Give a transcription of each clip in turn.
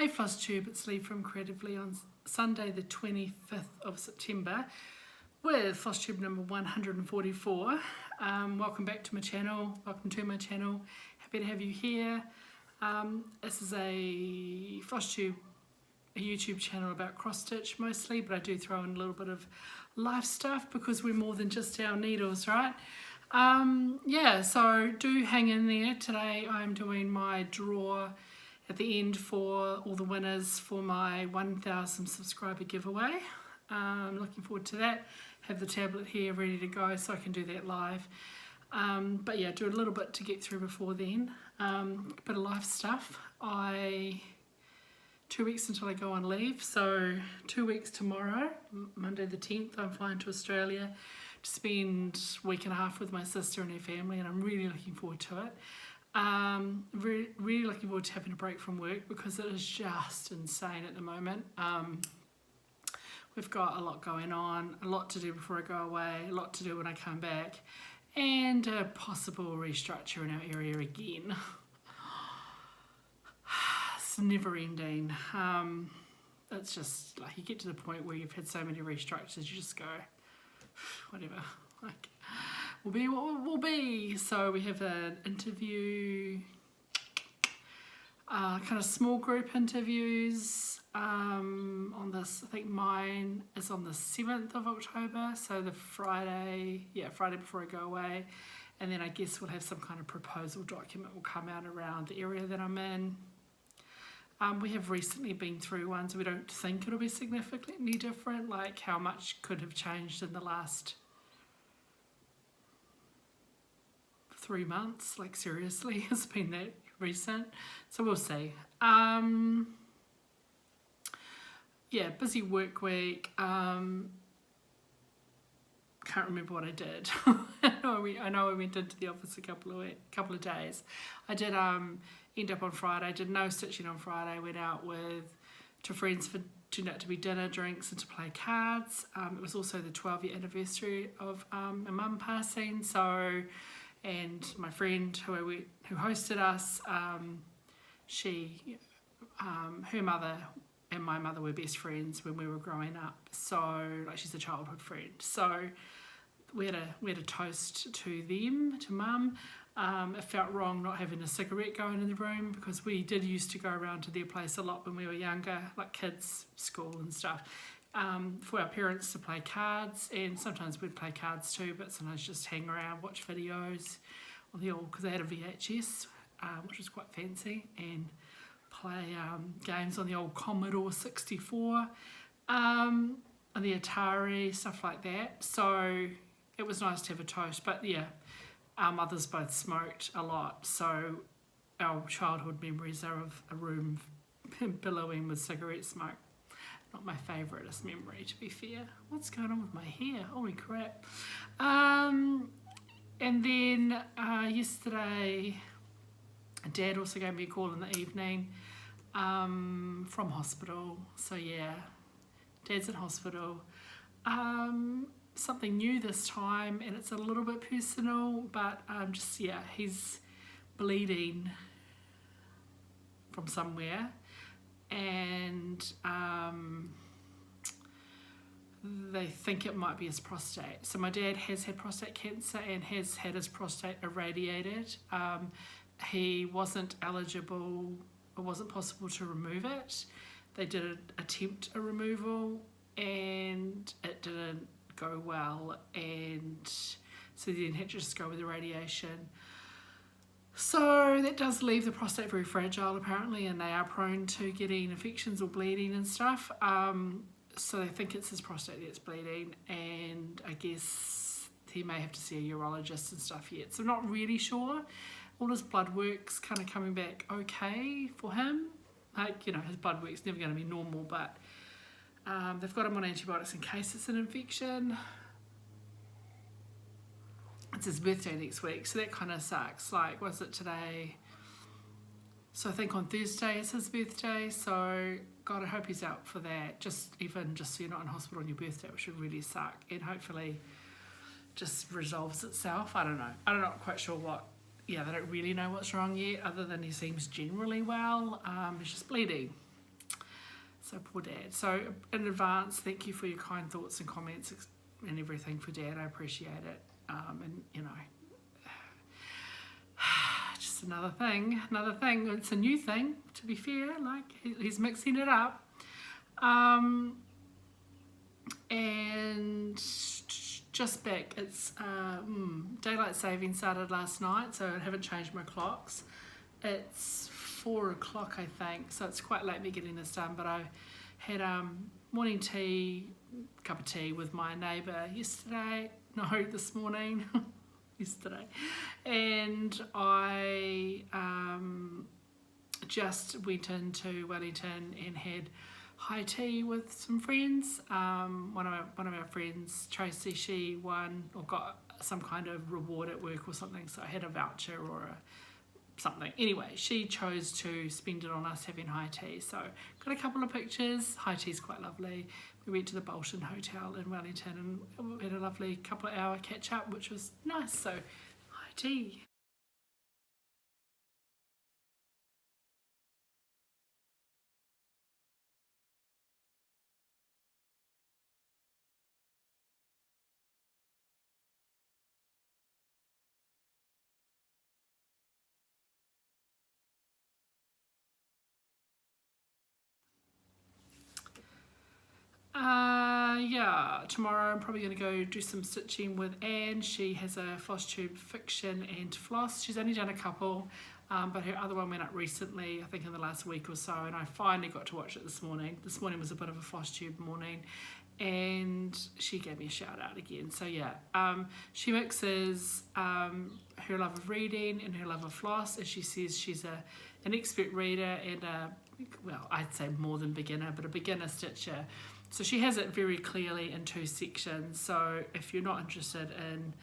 Hey FLOSSTUBE, it's Leigh from Creatively on Sunday the 25th of September with FLOSSTUBE number 144. Welcome back to my channel, welcome to my channel, happy to have you here. This is a FLOSSTUBE, a YouTube channel about cross stitch mostly, but I do throw in a little bit of life stuff because we're more than just our needles, right? Yeah, so do hang in there. Today I'm doing my draw at the end for all the winners for my 1,000 subscriber giveaway. Looking forward to that. Have the tablet here ready to go so I can do that live. But yeah, do a little bit to get through before then. Bit of life stuff. 2 weeks until I go on leave, so 2 weeks tomorrow, Monday the 10th, I'm flying to Australia to spend a week and a half with my sister and her family, and I'm really looking forward to it. Really looking forward to having a break from work because it is just insane at the moment. We've got a lot going on, a lot to do before I go away, a lot to do when I come back, and a possible restructure in our area again. It's never ending. It's just like you get to the point where you've had so many restructures, you just go, whatever, like, we'll be what we'll be. So we have an interview, kind of small group interviews on this. I think mine is on the 7th of October, so the Friday before I go away. And then I guess we'll have some kind of proposal document will come out around the area that I'm in. We have recently been through one, so we don't think it'll be significantly different, like how much could have changed in the last 3 months, like seriously, it's been that recent, so we'll see. Yeah, busy work week. Can't remember what I did. I know I went into the office a couple of days. I did end up on Friday. I did no stitching on Friday. Went out to friends for turned out to be dinner, drinks, and to play cards. It was also the 12-year anniversary of my mum passing. So, and my friend who hosted us, her mother and my mother were best friends when we were growing up. So, like, she's a childhood friend. So we had a toast to them, to mum. It felt wrong not having a cigarette going in the room because we did used to go around to their place a lot when we were younger, like kids, school and stuff, for our parents to play cards, and sometimes we'd play cards too, but sometimes just hang around, watch videos on the old, because they had a VHS, which was quite fancy, and play games on the old Commodore 64, on the Atari, stuff like that. So it was nice to have a toast, but yeah, our mothers both smoked a lot, so our childhood memories are of a room billowing with cigarette smoke. Not my favouriteest memory, to be fair. What's going on with my hair? Holy crap. And then yesterday, Dad also gave me a call in the evening from hospital. So yeah, Dad's in hospital. Something new this time, and it's a little bit personal, but he's bleeding from somewhere, and they think it might be his prostate. So my dad has had prostate cancer and has had his prostate irradiated. He wasn't eligible, it wasn't possible to remove it. They did attempt a removal and it didn't go well, and so then had to just go with the radiation. So that does leave the prostate very fragile apparently, and they are prone to getting infections or bleeding and stuff. So they think it's his prostate that's bleeding, and I guess he may have to see a urologist and stuff yet. So I'm not really sure. All his blood work's kind of coming back okay for him. Like, you know, his blood work's never going to be normal, but they've got him on antibiotics in case it's an infection. It's his birthday next week, so that kind of sucks. Like, was it today? So I think on Thursday is his birthday, so God, I hope he's out for that. Just so you're not in hospital on your birthday, which would really suck. And hopefully just resolves itself. I don't know. I'm not quite sure what. Yeah, they don't really know what's wrong yet, other than he seems generally well. He's just bleeding. So poor Dad. So in advance, thank you for your kind thoughts and comments and everything for Dad. I appreciate it. And you know, just another thing. It's a new thing, to be fair. Like he's mixing it up. And just back, it's daylight saving started last night, so I haven't changed my clocks. It's 4 o'clock, I think, so it's quite late me getting this done, but I had morning tea, cup of tea with my neighbour this morning, yesterday, and I just went into Wellington and had high tea with some friends. One of our friends, Tracy, she won or got some kind of reward at work or something, so I had a voucher or something. Anyway, she chose to spend it on us having high tea, so got a couple of pictures. High tea's quite lovely. We went to the Bolton Hotel in Wellington and we had a lovely couple of hour catch up, which was nice. So high tea. Yeah, tomorrow I'm probably going to go do some stitching with Anne. She has a FLOSSTUBE fiction and floss. She's only done a couple, but her other one went up recently, I think in the last week or so, and I finally got to watch it this morning. This morning was a bit of a FLOSSTUBE morning, and she gave me a shout out again. So yeah, she mixes her love of reading and her love of floss, as she says she's an expert reader and well, I'd say more than beginner, but a beginner stitcher. So she has it very clearly in 2 sections. So if you're not interested in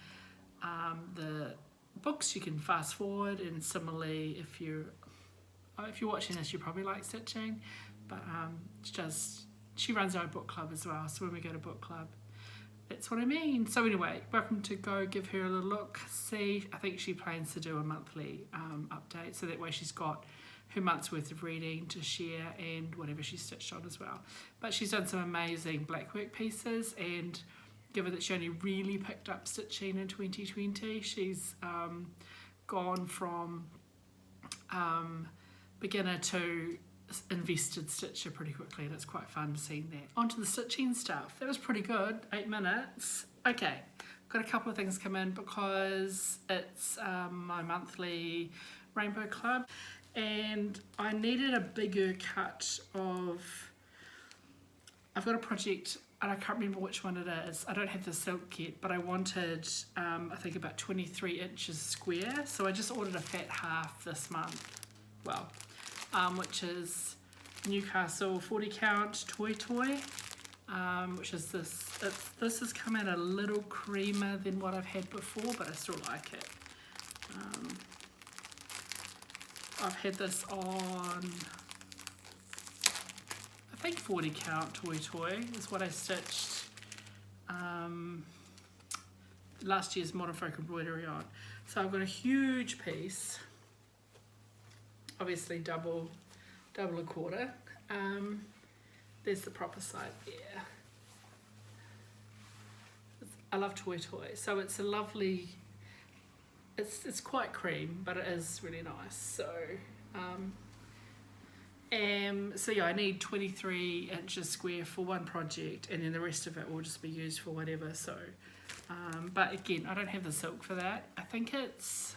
the books, you can fast forward. And similarly, if you're watching this, you probably like stitching. But she runs our book club as well. So when we go to book club, that's what I mean. So anyway, welcome to go give her a little look. See, I think she plans to do a monthly update, so that way she's got her month's worth of reading to share and whatever she's stitched on as well. But she's done some amazing blackwork pieces, and given that she only really picked up stitching in 2020, she's gone from beginner to invested stitcher pretty quickly, and it's quite fun seeing that. On to the stitching stuff. That was pretty good, 8 minutes. Okay, got a couple of things come in because it's my monthly Rainbow Club, and I needed a bigger cut of, I've got a project and I can't remember which one it is. I don't have the silk yet, but I wanted I think about 23 inches square, so I just ordered a fat half this month, well, which is Newcastle 40 count toy, which is this. This has come in a little creamer than what I've had before, but I still like it. I've had this on, I think 40 count toy is what I stitched last year's Modern Folk embroidery on. So I've got a huge piece, obviously double a quarter. There's the proper side there. I love toy, so it's a lovely, it's quite cream, but it is really nice. So so yeah, I need 23 inches square for one project, and then the rest of it will just be used for whatever. So but again, I don't have the silk for that. I think it's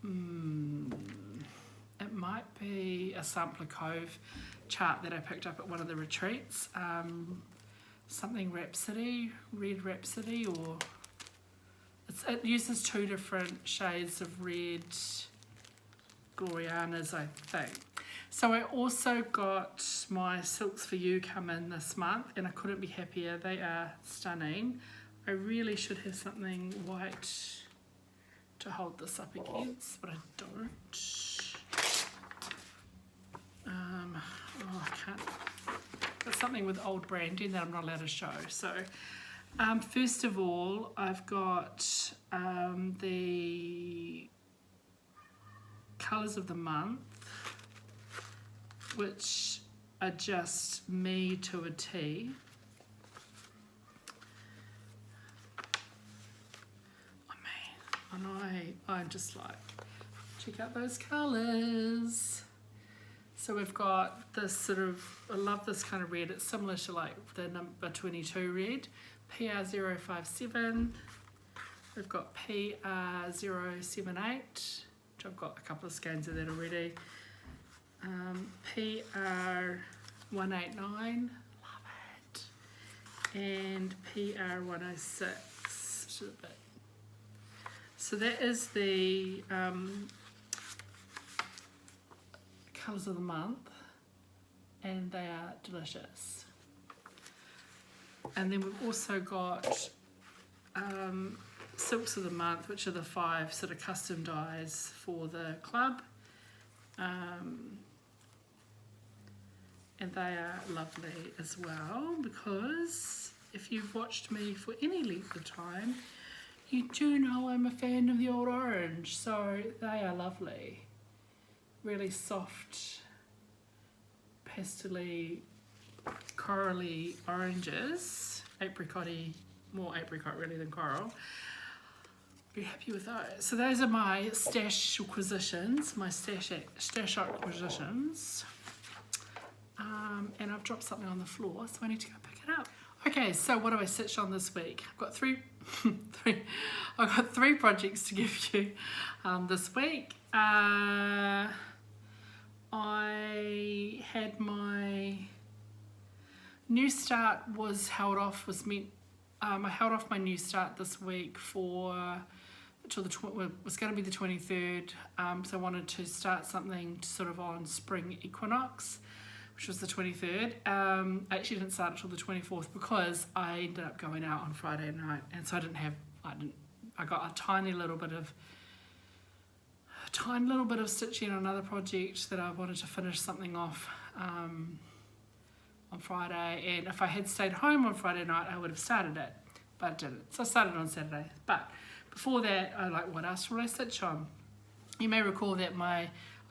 it might be a Sampler Cove chart that I picked up at one of the retreats, something Rhapsody, Red Rhapsody, or it uses 2 different shades of red Glorianas, I think. So I also got my Silks for You come in this month, and I couldn't be happier. They are stunning. I really should have something white to hold this up against, but I don't. I can't. Got something with old branding that I'm not allowed to show. So first of all, I've got the colours of the month, which are just me to a T. I mean, I'm just like, check out those colours. So we've got this sort of, I love this kind of red. It's similar to like the number 22 red, PR057. We've got PR078, which I've got a couple of skeins of that already. PR189, love it. And PR106, which is a bit. So that is the colours of the month, and they are delicious. And then we've also got silks of the month, which are the 5 sort of custom dyes for the club, and they are lovely as well, because if you've watched me for any length of time, you do know I'm a fan of the old orange, so they are lovely. Really soft, pastel-y, corally oranges, apricot-y, more apricot really than coral. Very happy with those. So those are my stash acquisitions, my stash acquisitions. And I've dropped something on the floor, so I need to go pick it up. Okay, so what have I stitched on this week? I've got three projects to give you this week. I had my new start was held off, I held off my new start this week till was going to be the 23rd, so I wanted to start something sort of on spring equinox, which was the 23rd. I actually didn't start until the 24th because I ended up going out on Friday night, and so I got a tiny little bit of stitching on another project that I wanted to finish something off on Friday, and if I had stayed home on Friday night I would have started it, but I didn't, so I started on Saturday. But before that, I like, what else will I stitch on? You may recall that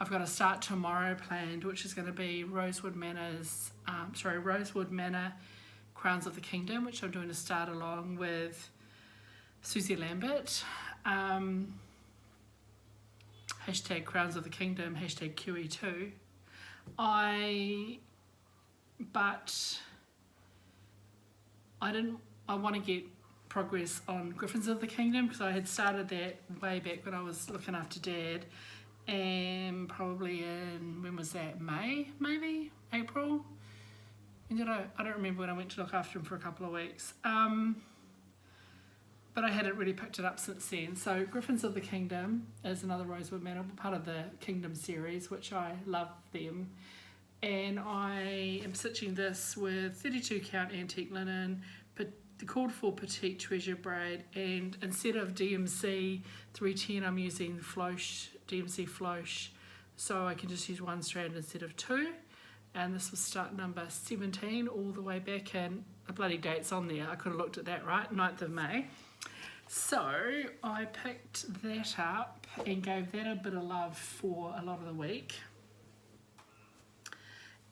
I've got a start tomorrow planned, which is going to be Rosewood Manor Crowns of the Kingdom, which I'm doing to start along with Susie Lambert. Hashtag Crowns of the Kingdom, hashtag QE2. I want to get progress on Griffins of the Kingdom, because I had started that way back when I was looking after Dad, and probably in, when was that, May, maybe April? I don't remember when I went to look after him for a couple of weeks, but I hadn't really picked it up since then. So Griffins of the Kingdom is another Rosewood Manor, part of the Kingdom series, which I love them, and I am stitching this with 32 count antique linen, but called for Petite Treasure Braid, and instead of DMC 310 I'm using Floche, DMC Floche, so I can just use one strand instead of 2. And this was start number 17 all the way back, and the bloody date's on there, I could have looked at that, right, 9th of May. So I picked that up and gave that a bit of love for a lot of the week,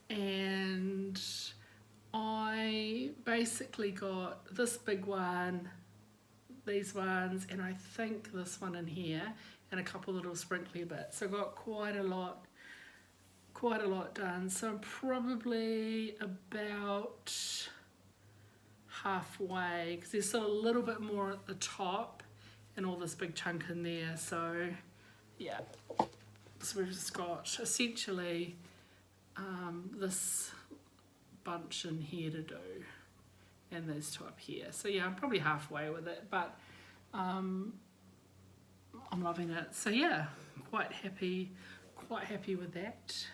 and I basically got this big one, these ones, and I think this one in here, and a couple little sprinkly bits. So I got quite a lot done. So I'm probably about halfway, because there's still a little bit more at the top and all this big chunk in there. So yeah, so we've just got essentially this bunch in here to do, and those two up here. So yeah, I'm probably halfway with it, but I'm loving it. So yeah, quite happy with that.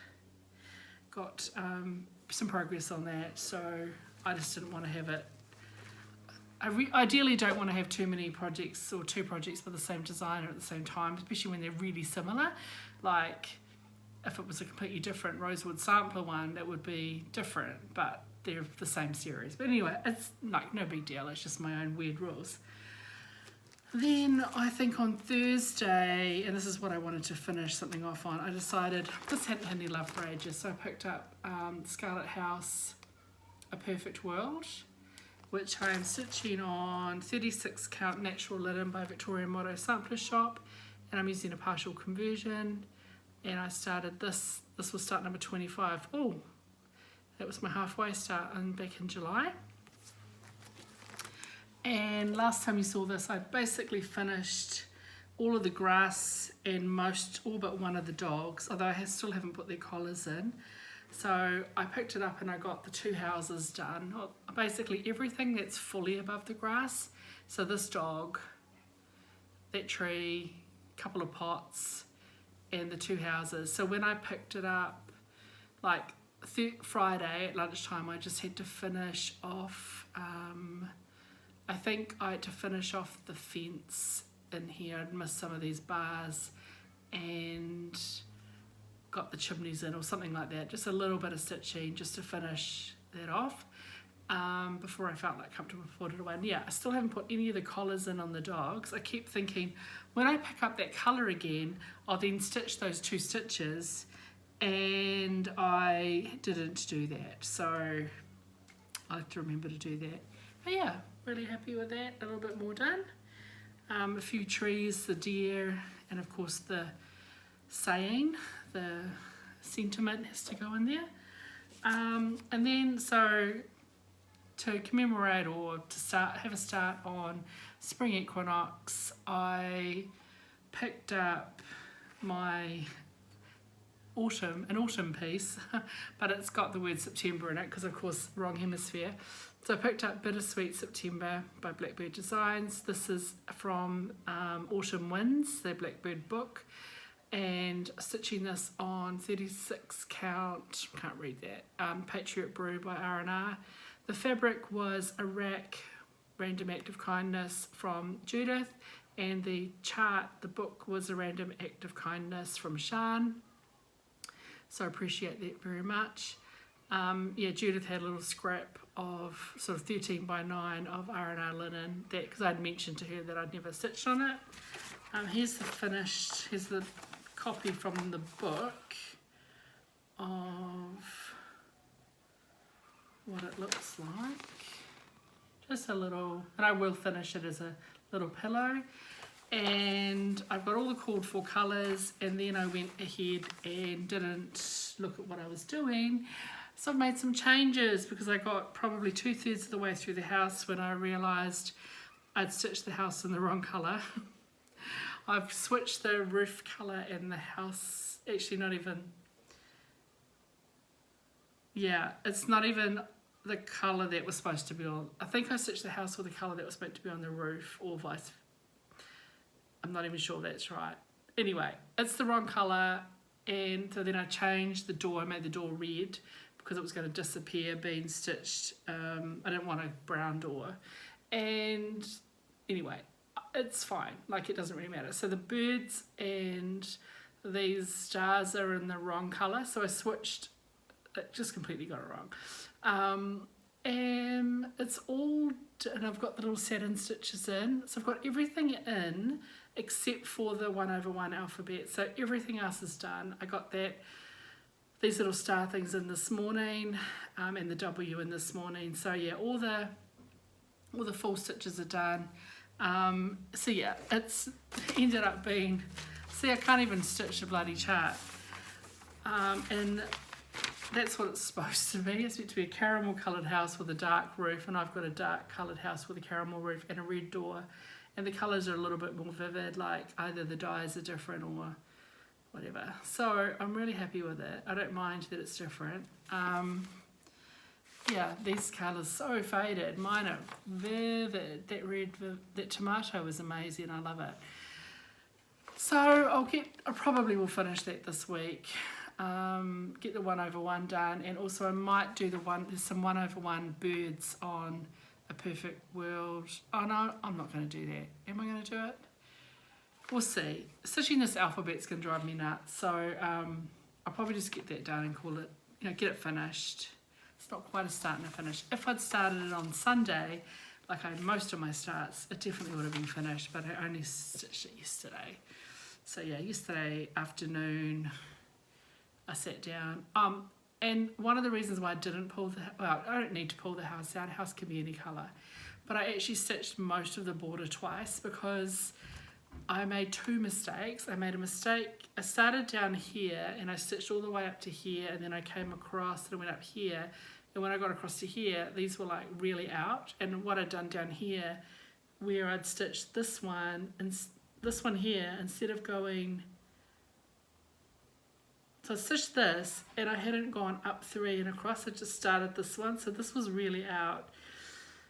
Got some progress on that, so I just didn't want to have it. I ideally don't want to have too many projects or two projects by the same designer at the same time, especially when they're really similar. Like if it was a completely different Rosewood sampler one, that would be different, but they're the same series. But anyway, it's like no big deal, it's just my own weird rules. Then I think on Thursday, and this is what I wanted to finish something off on, I decided this hadn't had any love for ages, so I picked up Scarlett House, A Perfect World, which I am stitching on 36 count natural linen by Victoria Motto Sampler Shop, and I'm using a partial conversion. And I started this was start number 25. Oh, that was my halfway start back in July. And last time you saw this, I basically finished all of the grass and all but one of the dogs, although I still haven't put their collars in. So I picked it up and I got the 2 houses done. Basically everything that's fully above the grass. So this dog, that tree, a couple of pots, and the 2 houses. So when I picked it up, like Friday at lunchtime, I just had to finish off, I think I had to finish off the fence in here. I'd missed some of these bars and got the chimneys in or something like that. Just a little bit of stitching just to finish that off before I felt like comfortable to put it away. And yeah, I still haven't put any of the collars in on the dogs. I keep thinking when I pick up that colour again, I'll then stitch those 2 stitches, and I didn't do that. So I have to remember to do that. But yeah, really happy with that. A little bit more done. A few trees, the deer, and of course the saying, the sentiment has to go in there. And then so to commemorate or to have a start on spring equinox, I picked up my an autumn piece, but it's got the word September in it because of course wrong hemisphere. So I picked up Bittersweet September by Blackbird Designs. This is from Autumn Winds, their Blackbird book, and stitching this on 36 count, can't read that, Patriot Brew by R&R. The fabric was a rack, Random Act of Kindness from Judith, and the chart, the book, was a Random Act of Kindness from Shan. So I appreciate that very much. Yeah, Judith had a little scrap of sort of 13 by 9 of R&R linen, that because I'd mentioned to her that I'd never stitched on it. Here's the copy from the book of what it looks like. Just a little, and I will finish it as a little pillow. And I've got all the called for colours, and then I went ahead and didn't look at what I was doing. So I've made some changes because I got probably 2/3 of the way through the house when I realised I'd stitched the house in the wrong colour. I've switched the roof colour and the house, actually not even, yeah, it's not even the colour that was supposed to be on. I think I stitched the house with the colour that was meant to be on the roof, or vice. I'm not even sure that's right. Anyway, it's the wrong colour, and so then I changed the door. I made the door red because it was going to disappear being stitched. I didn't want a brown door. And anyway, it's fine. Like, it doesn't really matter. So the birds and these stars are in the wrong colour. So I switched, it just completely got it wrong. And it's all, and I've got the little satin stitches in. So I've got everything in except for the 1/1 alphabet. So everything else is done. I got these little star things in this morning, and the W in this morning. So yeah, all the full stitches are done. So yeah, it's ended up being, see, I can't even stitch a bloody chart. And that's what it's supposed to be. It's meant to be a caramel coloured house with a dark roof, and I've got a dark coloured house with a caramel roof and a red door. And the colours are a little bit more vivid, like either the dyes are different or whatever. So I'm really happy with it. I don't mind that it's different. Yeah, these colours so faded. Mine are vivid. That red, that tomato is amazing. I love it. So I probably will finish that this week. Get the 1/1 done, and also I might do there's some 1/1 birds on A Perfect World. Oh no, I'm not going to do that. Am I going to do it? We'll see. Stitching this alphabet's going to drive me nuts, so I'll probably just get that done and call it, get it finished. It's not quite a start and a finish. If I'd started it on Sunday, like most of my starts, it definitely would have been finished, but I only stitched it yesterday. So yeah, yesterday afternoon I sat down. And one of the reasons why I didn't pull I don't need to pull the house out. The house can be any colour. But I actually stitched most of the border twice because I made two mistakes. I made a mistake. I started down here and I stitched all the way up to here, and then I came across and I went up here. And when I got across to here, these were like really out. And what I'd done down here, where I'd stitched this one and this one here, instead of going, so I stitched this and I hadn't gone up 3 and across, I just started this one. So this was really out.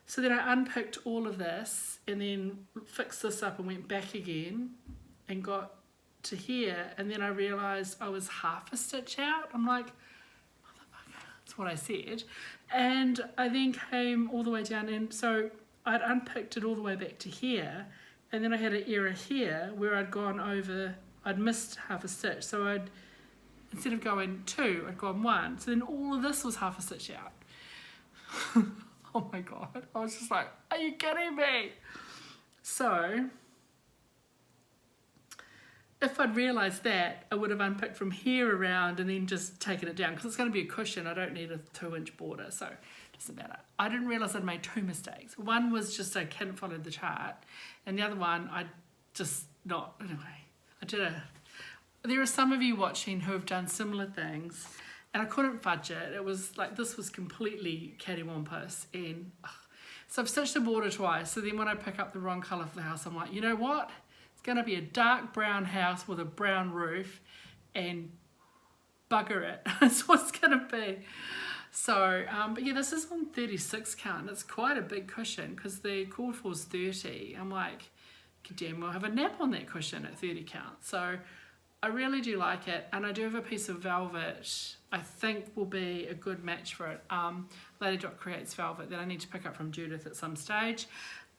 So then I unpicked all of this and then fixed this up and went back again and got to here, and then I realised I was half a stitch out. I'm like, motherfucker, that's what I said. And I then came all the way down, and so I'd unpicked it all the way back to here, and then I had an error here where I'd gone over, I'd missed half a stitch. So I'd, instead of going 2, I'd gone 1. So then all of this was half a stitch out. Oh my God, I was just like, are you kidding me? So, if I'd realised that, I would have unpicked from here around and then just taken it down, because it's going to be a cushion. I don't need a 2-inch border, so it doesn't matter. I didn't realise I'd made 2 mistakes. One was just I hadn't followed the chart, and the other one I just not, anyway. There are some of you watching who have done similar things, and I couldn't fudge it. It was like, this was completely cattywampus. And so I've stitched the border twice. So then when I pick up the wrong colour for the house, I'm like, you know what? It's going to be a dark brown house with a brown roof, and bugger it. That's what it's going to be. So, but yeah, this is on 36 count. It's quite a big cushion because the called for is 30. I'm like, damn, we'll have a nap on that cushion at 30 count. So I really do like it, and I do have a piece of velvet I think will be a good match for it. Lady Dot creates velvet that I need to pick up from Judith at some stage,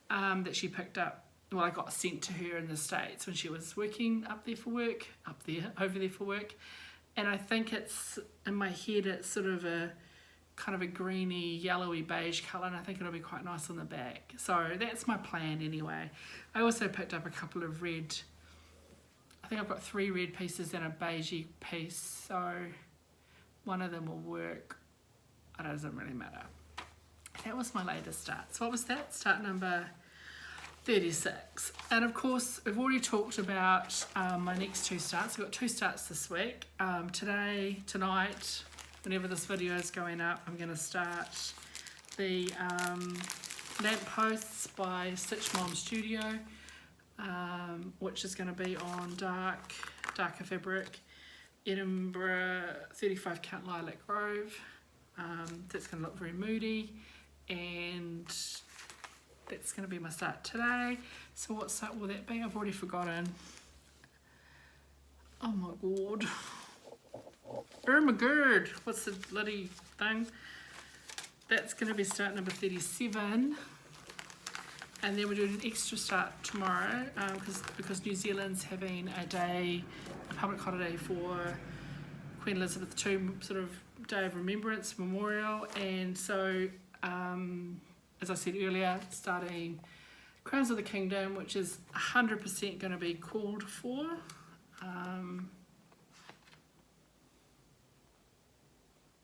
that she picked up, well, I got sent to her in the States when she was working over there for work, and I think it's, in my head, it's sort of a kind of a greeny, yellowy beige colour, and I think it'll be quite nice on the back. So that's my plan anyway. I also picked up a couple of red, I think I've got 3 red pieces and a beigey piece, so one of them will work. It doesn't really matter. That was my latest start. So what was that? Start number 36. And of course, I've already talked about my next 2 starts. I've got 2 starts this week. Tonight, whenever this video is going up, I'm going to start the Lampposts by Stitch Mom Studio, which is going to be on darker fabric, Edinburgh 35 count Lilac Grove. That's going to look very moody, and that's going to be my start today. So what start will that be? I've already forgotten. Oh my God. Oh my God. What's the bloody thing? That's going to be start number 37. And then we're doing an extra start tomorrow because New Zealand's having a public holiday for Queen Elizabeth II, sort of Day of Remembrance, Memorial. And so, as I said earlier, starting Crowns of the Kingdom, which is 100% going to be called for.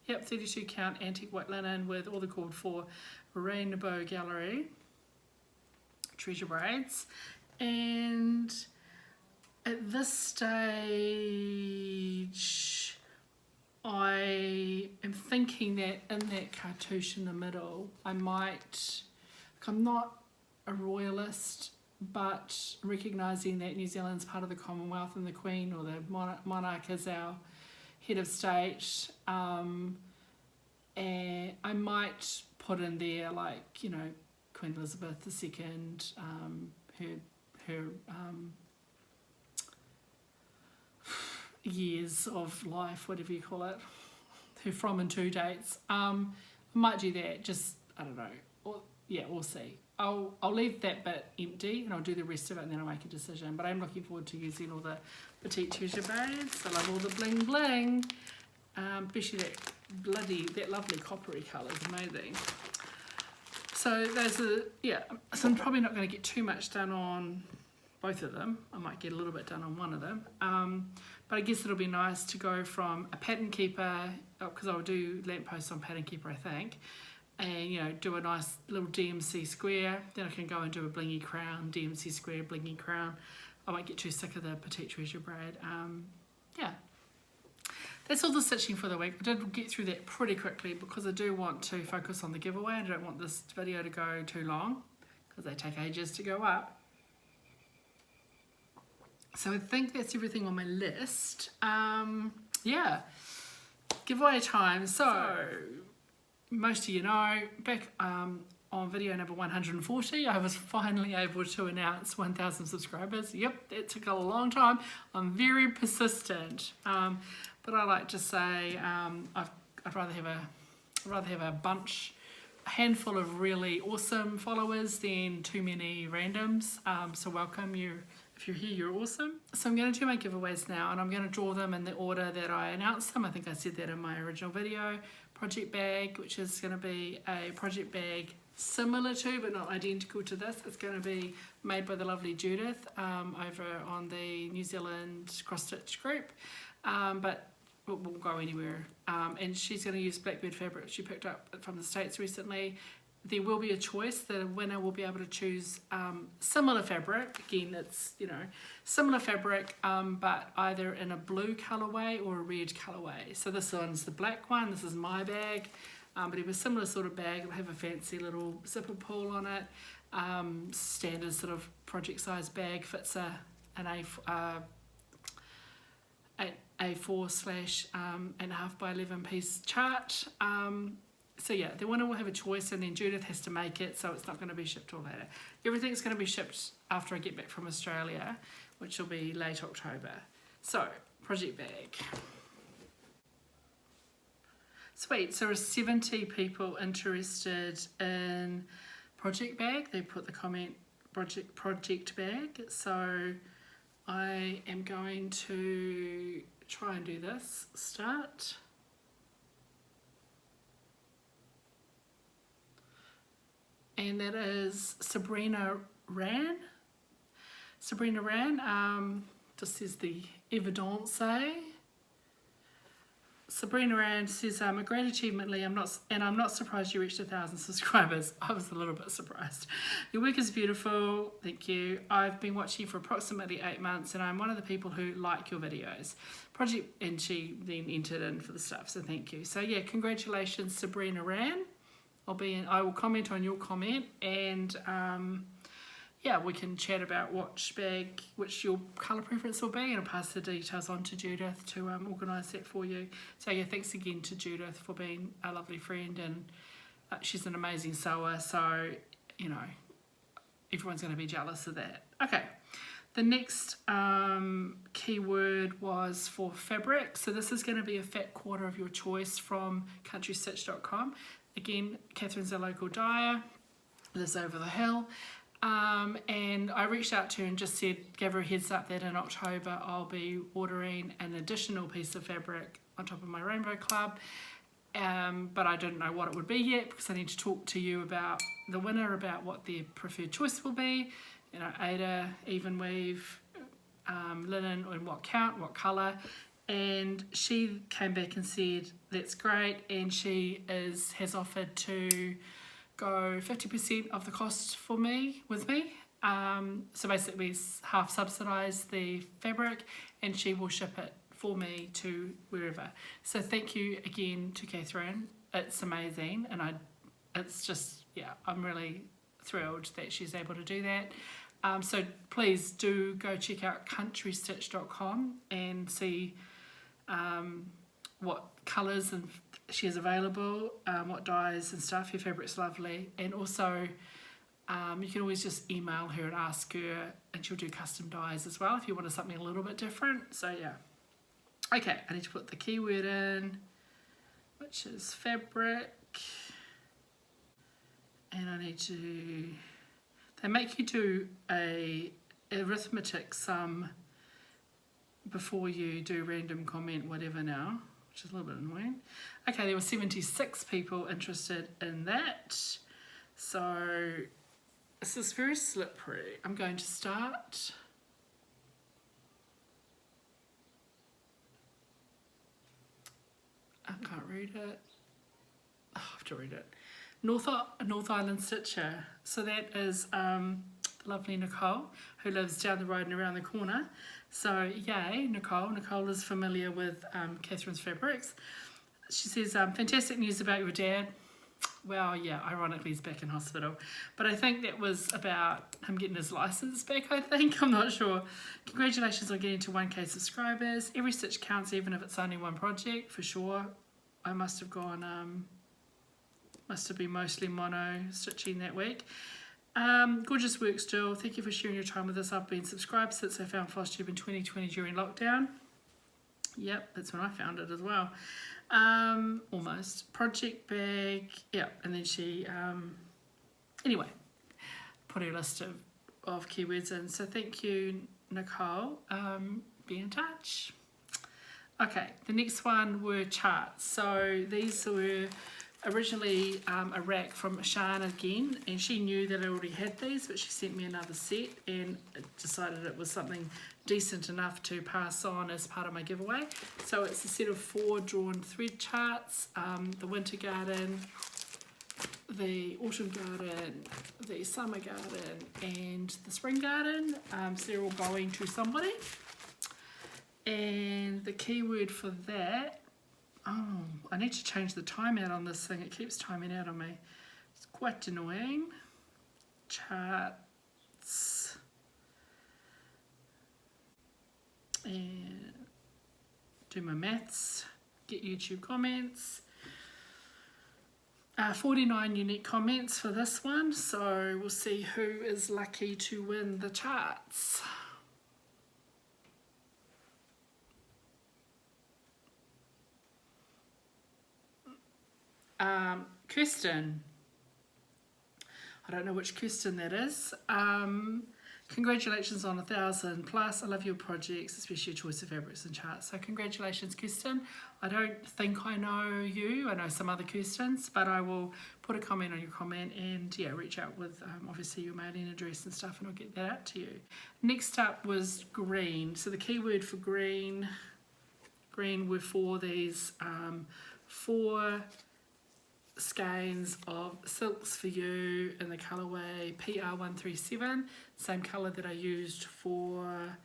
Yep, 32 count antique white linen with all the called for Rainbow Gallery Treasure Braids. And at this stage, I am thinking that in that cartouche in the middle, I might, I'm not a royalist, but recognising that New Zealand's part of the Commonwealth and the Queen or the monarch is our head of state, and I might put in there, like, you know, Queen Elizabeth II, her years of life, whatever you call it, her from and to dates. I might do that, just, I don't know, yeah, we'll see. I'll leave that bit empty and I'll do the rest of it and then I'll make a decision. But I'm looking forward to using all the Petite Treasure Braids. I love all the bling bling, especially that lovely coppery colour is amazing. So so those are, yeah, so I'm probably not going to get too much done on both of them. I might get a little bit done on one of them. But I guess it'll be nice to go from a pattern keeper, because I'll do lampposts on pattern keeper, I think, and, you know, do a nice little DMC square. Then I can go and do a blingy crown, DMC square, blingy crown. I won't get too sick of the Petite Treasure Braid. Yeah. That's all the stitching for the week. I did get through that pretty quickly because I do want to focus on the giveaway and I don't want this video to go too long because they take ages to go up. So I think that's everything on my list. Yeah, giveaway time. So most of you know, back on video number 140, I was finally able to announce 1,000 subscribers. Yep, it took a long time. I'm very persistent. But I like to say I'd rather have a handful of really awesome followers than too many randoms. So welcome you. If you're here, you're awesome. So I'm going to do my giveaways now, and I'm going to draw them in the order that I announced them. I think I said that in my original video. Project bag, which is going to be a project bag similar to, but not identical to this. It's going to be made by the lovely Judith over on the New Zealand cross stitch group, but it won't go anywhere. And she's going to use Blackbird fabric she picked up from the States recently. There will be a choice. The winner will be able to choose similar fabric. Again, it's, you know, similar fabric, but either in a blue colorway or a red colorway. So this one's the black one. This is my bag. But it was a similar sort of bag. It'll have a fancy little zipper pull on it. Standard sort of project size bag. Fits an A4/1.5 by 11 piece chart. So yeah, the winner will have a choice, and then Judith has to make it, so it's not going to be shipped till later. Everything's going to be shipped after I get back from Australia, which will be late October. So, project bag. Sweet, so there's 70 people interested in project bag. They put the comment project bag. So I am going to try and do this. Start. And that is Sabrina Ran. Sabrina Ran, just says the evidence. Sabrina Ran says, a great achievement, Leigh. I'm not surprised you reached 1,000 subscribers. I was a little bit surprised. Your work is beautiful. Thank you. I've been watching you for approximately 8 months, and I'm one of the people who like your videos. And she then entered in for the stuff, so thank you. So yeah, congratulations, Sabrina Ran. I will comment on your comment, and yeah, we can chat about which your colour preference will be, and I'll pass the details on to Judith to organise that for you. So yeah, thanks again to Judith for being a lovely friend, and she's an amazing sewer, so, you know, everyone's going to be jealous of that. Okay, the next keyword was for fabric. So this is going to be a fat quarter of your choice from countrystitch.com. Again, Catherine's a local dyer, lives over the hill. And I reached out to her and just gave her a heads up that in October I'll be ordering an additional piece of fabric on top of my Rainbow Club. But I didn't know what it would be yet, because I need to talk to you about the winner, about what their preferred choice will be. You know, Ada, even weave, linen, and what count, what colour. And she came back and said that's great, and she has offered to go 50% of the cost with me. So basically half subsidise the fabric, and she will ship it for me to wherever. So thank you again to Catherine. It's amazing, and it's just, yeah, I'm really thrilled that she's able to do that. So please do go check out countrystitch.com and see what colours and she has available, what dyes and stuff. Her fabric's lovely, and also you can always just email her and ask her, and she'll do custom dyes as well if you wanted something a little bit different. So yeah, okay, I need to put the keyword in, which is fabric, and I need to, they make you do a arithmetic sum before you do random comment whatever now, which is a little bit annoying. Okay, there were 76 people interested in that. So this is very slippery. I'm going to start. I can't read it. Oh, I have to read it. North Island Stitcher. So that is the lovely Nicole, who lives down the road and around the corner. So yay, Nicole. Nicole is familiar with Catherine's Fabrics. She says, fantastic news about your dad. Well, yeah, ironically he's back in hospital. But I think that was about him getting his license back, I think. I'm not sure. Congratulations on getting to 1K subscribers. Every stitch counts, even if it's only one project, for sure. I must have gone, must have been mostly mono stitching that week. Gorgeous work still. Thank you for sharing your time with us. I've been subscribed since I found FLOSSTUBE in 2020 during lockdown. Yep, that's when I found it as well. Almost. Project bag, yeah, and then she, anyway, put her list of keywords in. So thank you, Nicole. Be in touch. Okay, the next one were charts. So these were originally a rack from Shan again, and she knew that I already had these, but she sent me another set and decided it was something decent enough to pass on as part of my giveaway. So it's a set of 4 drawn thread charts, the winter garden, the autumn garden, the summer garden, and the spring garden. So they're all going to somebody. And the keyword for that, oh, I need to change the timeout on this thing. It keeps timing out on me. It's quite annoying. Charts. And do my maths. Get YouTube comments. 49 unique comments for this one. So we'll see who is lucky to win the charts. Kirsten. I don't know which Kirsten that is. Congratulations on 1,000 plus. I love your projects, especially your choice of fabrics and charts. So congratulations, Kirsten. I don't think I know you. I know some other Kirstens, but I will put a comment on your comment and yeah, reach out with obviously your mailing address and stuff, and I'll get that out to you. Next up was green. So the keyword for green were for these 4 skeins of silks for you in the colourway PR137, same colour that I used for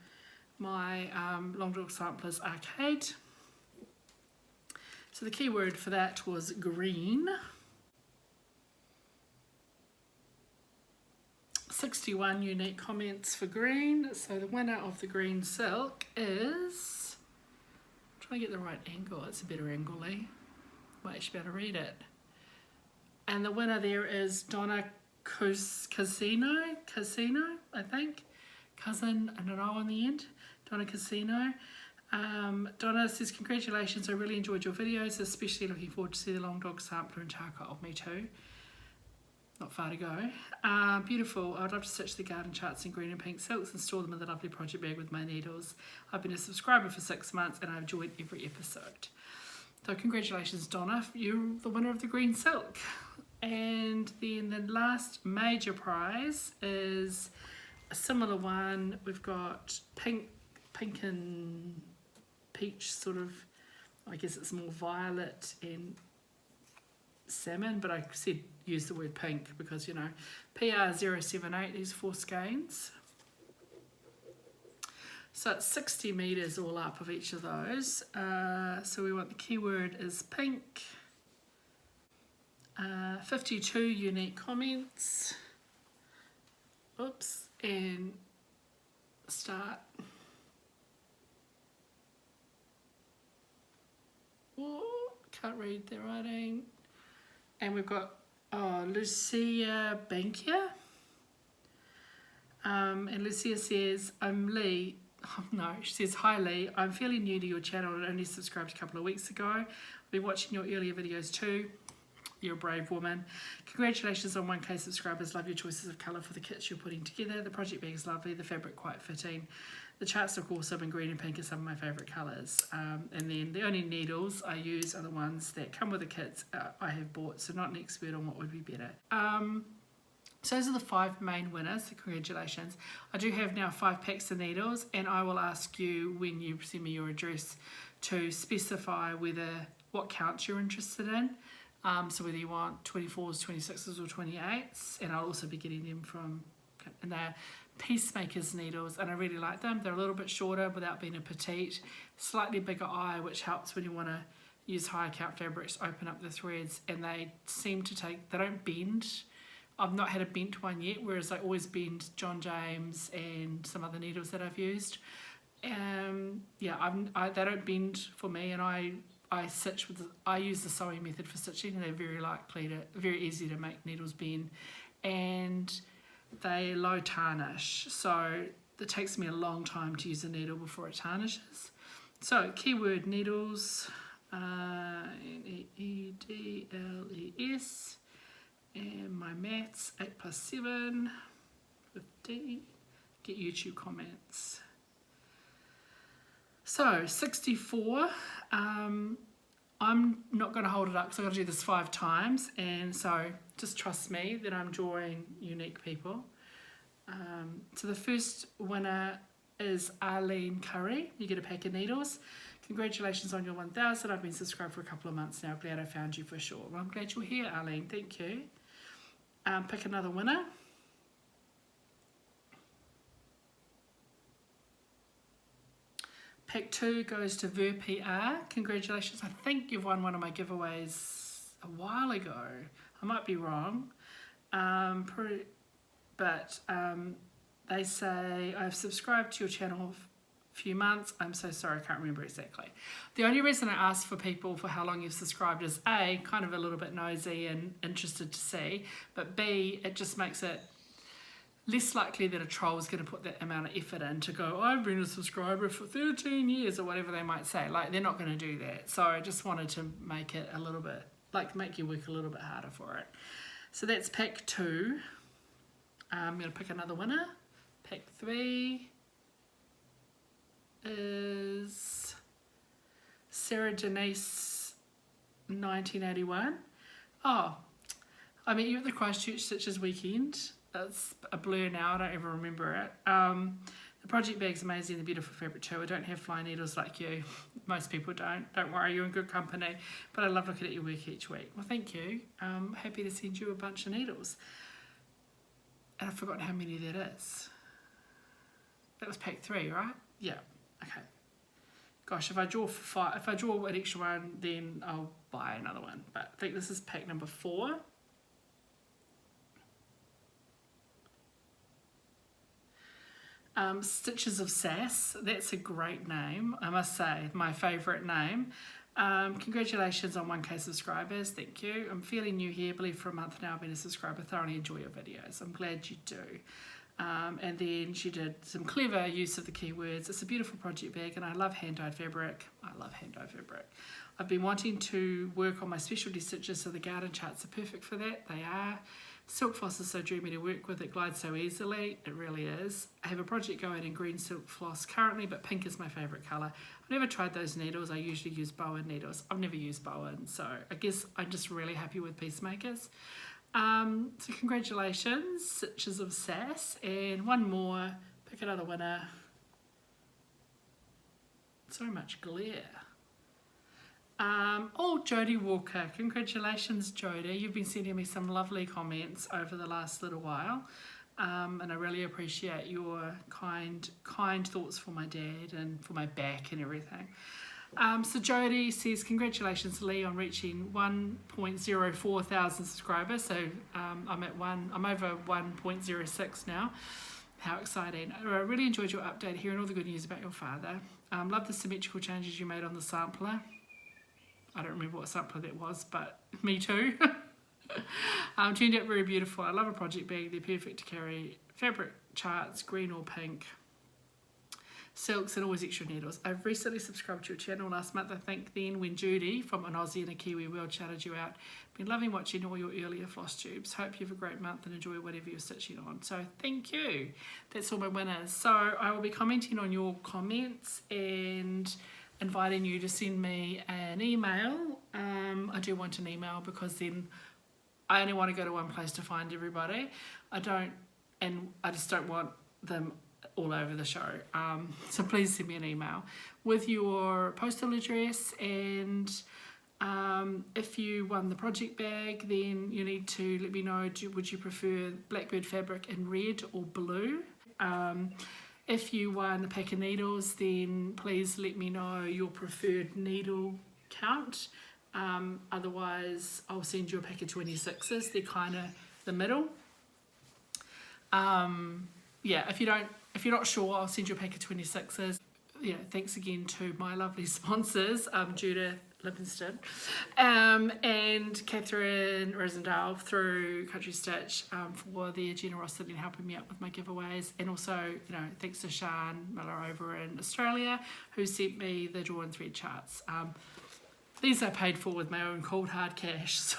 my Long Dog Samplers Arcade. So the keyword for that was green. 61 unique comments for green. So the winner of the green silk is, I'm trying to get the right angle, it's a better angle, Leigh. Might actually be able to read it. And the winner there is Donna Casino, I think. Cousin and an O on the end. Donna Casino. Donna says, congratulations, I really enjoyed your videos, especially looking forward to see the Long Dog Sampler and charcoal. Me too. Not far to go. Beautiful. I'd love to stitch the garden charts in green and pink silks and store them in the lovely project bag with my needles. I've been a subscriber for 6 months and I've enjoyed every episode. So congratulations, Donna, you're the winner of the green silk. And then the last major prize is a similar one. We've got pink and peach, sort of, I guess it's more violet and salmon, but I said use the word pink because, you know, PR078, these 4 skeins. So it's 60 metres all up of each of those. So we want the keyword is pink. 52 unique comments. Oops, and start. Oh, can't read the writing. And we've got Lucia Bankia. And Lucia says, I'm Leigh. Oh, no, she says, hi Leigh, I'm fairly new to your channel and only subscribed a couple of weeks ago. I've been watching your earlier videos too. You're a brave woman. Congratulations on 1K subscribers. Love your choices of colour for the kits you're putting together. The project bag is lovely, the fabric quite fitting. The charts look awesome, and green and pink are some of my favourite colours. And then the only needles I use are the ones that come with the kits I have bought, so not an expert on what would be better. So those are the 5 main winners, so congratulations. I do have now 5 packs of needles, and I will ask you when you send me your address to specify what counts you're interested in. So whether you want 24s, 26s or 28s, and I'll also be getting them from, and they're Peacemaker's needles, and I really like them. They're a little bit shorter without being a petite, slightly bigger eye, which helps when you want to use higher count fabrics, open up the threads, and they seem to they don't bend. I've not had a bent one yet, whereas I always bend John James and some other needles that I've used. Yeah, they don't bend for me, and I use the sewing method for stitching, and they're very easy to make needles bend, and they low tarnish, so it takes me a long time to use a needle before it tarnishes. So keyword needles, NEEDLES, and my maths 8 + 7, 15. Get YouTube comments. So 64. I'm not going to hold it up because I've got to do this 5 times, and so just trust me that I'm drawing unique people. So the first winner is Arlene Curry. You get a pack of needles. Congratulations on your 1,000. I've been subscribed for a couple of months now. Glad I found you for sure. Well, I'm glad you're here, Arlene. Thank you. Pick another winner. Pack 2 goes to VerPR. Congratulations. I think you've won one of my giveaways a while ago. I might be wrong. But they say, I've subscribed to your channel a few months. I'm so sorry, I can't remember exactly. The only reason I ask for people for how long you've subscribed is A, kind of a little bit nosy and interested to see, but B, it just makes it less likely that a troll is going to put that amount of effort in to go, I've been a subscriber for 13 years or whatever they might say. Like, they're not going to do that. So I just wanted to make it a little bit, like, make you work a little bit harder for it. So that's pack 2. I'm going to pick another winner. Pack 3 is Sarah Denise 1981. Oh, I met you at the Christchurch Stitches weekend. That's a blur now, I don't ever remember it. The project bag's amazing, the beautiful fabric too. I don't have fly needles like you. Most people don't. Don't worry, you're in good company. But I love looking at your work each week. Well, thank you. I'm happy to send you a bunch of needles. And I've forgotten how many that is. That was pack 3, right? Yeah, okay. Gosh, if I draw an extra one, then I'll buy another one. But I think this is pack number 4. Stitches of Sass, that's a great name, I must say, my favourite name. Congratulations on 1K subscribers, thank you. I'm fairly new here, believe for a month now I've been a subscriber, thoroughly enjoy your videos, I'm glad you do. And then she did some clever use of the keywords. It's a beautiful project bag and I love hand-dyed fabric. I love hand-dyed fabric. I've been wanting to work on my specialty stitches, so the garden charts are perfect for that, they are. Silk floss is so dreamy to work with, it glides so easily, it really is. I have a project going in green silk floss currently, but pink is my favourite colour. I've never tried those needles, I usually use Bowen needles. I've never used Bowen, so I guess I'm just really happy with Peacemakers. So congratulations, Stitches of Sass, and one more, pick another winner. So much glare. Oh, Jodie Walker, congratulations Jodie, you've been sending me some lovely comments over the last little while, and I really appreciate your kind thoughts for my dad and for my back and everything. So Jodie says, congratulations Leigh on reaching 1.04 thousand subscribers, so I'm over 1.06 now. How exciting. I really enjoyed your update, hearing all the good news about your father. Love the symmetrical changes you made on the sampler. I don't remember what sampler that was, but me too. Turned out very beautiful. I love a project bag. They're perfect to carry fabric charts, green or pink, silks, and always extra needles. I've recently subscribed to your channel last month, I think, then when Judy from an Aussie and a Kiwi world shouted you out. Been loving watching all your earlier floss tubes. Hope you have a great month and enjoy whatever you're stitching on. So thank you. That's all my winners. So I will be commenting on your comments and inviting you to send me an email. I do want an email because then I only want to go to one place to find everybody. I just don't want them all over the show. So please send me an email with your postal address, and if you won the project bag, then you need to let me know, would you prefer Blackbird fabric in red or blue? If you won a pack of needles, then please let me know your preferred needle count. Otherwise, I'll send you a pack of 26s. They're kind of the middle. Yeah, if you're not sure, I'll send you a pack of 26s. Thanks again to my lovely sponsors, Judith Livingston and Catherine Rosendale through Country Stitch for their generosity in helping me out with my giveaways, and also thanks to Sian Miller over in Australia who sent me the draw and thread charts. These I paid for with my own cold hard cash, so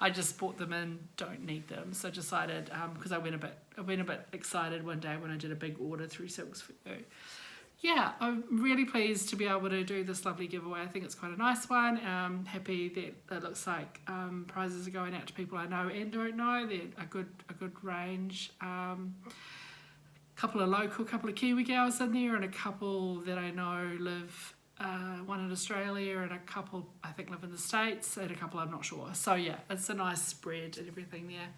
I just bought them and don't need them. So I decided, because I went a bit excited one day when I did a big order through Silks for You. Yeah, I'm really pleased to be able to do this lovely giveaway. I think it's quite a nice one. Happy that it looks like prizes are going out to people I know and don't know. They're a good range. Couple of local, couple of Kiwi gals in there, and a couple that I know live. One in Australia, and a couple I think live in the States, and a couple I'm not sure. So yeah, it's a nice spread and everything there.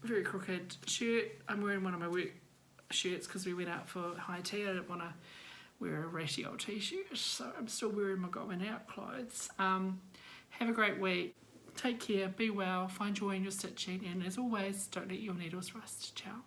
Very crooked shirt. I'm wearing one of my work shirts because we went out for high tea. I didn't want to wear a ratty old t-shirt, so I'm still wearing my going out clothes. Have a great week. Take care, be well, find joy in your stitching, and as always, don't let your needles rust. Ciao.